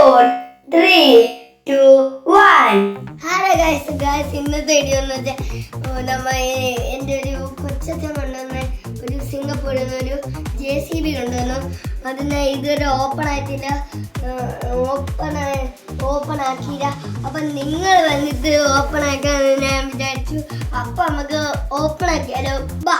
4, 3, 2, 1. Hello guys ഇന്നത്തെ video എന്ന് വെച്ചാൽ എൻ്റെ ഒരു കൊച്ചച്ഛൻ കൊണ്ടുവന്ന ഒരു സിംഗപ്പൂരിൽ നിന്ന് ഒരു JCB കൊണ്ടുവന്നു. അതിന് ഇതുവരെ ഓപ്പൺ ആയിട്ടില്ല, ഓപ്പൺ ആക്കിയില്ല. അപ്പം നിങ്ങൾ വന്നിട്ട് ഓപ്പൺ ആക്കാൻ ഞാൻ വിചാരിച്ചു. അപ്പം നമുക്ക് ഓപ്പൺ ആക്കിയാലോ? ബാ.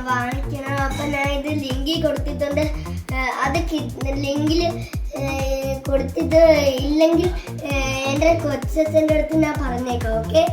വാങ്ങിക്കണം. അപ്പം ഞാൻ ഇത് ലിങ്കിൽ കൊടുത്തിട്ടുണ്ട്. അത് ലിങ്കിൽ കൊടുത്തിട്ട് ഇല്ലെങ്കിൽ എൻ്റെ കൊച്ചച്ഛൻ്റെ അടുത്ത് ഞാൻ പറഞ്ഞേക്കാം. ഓക്കെ.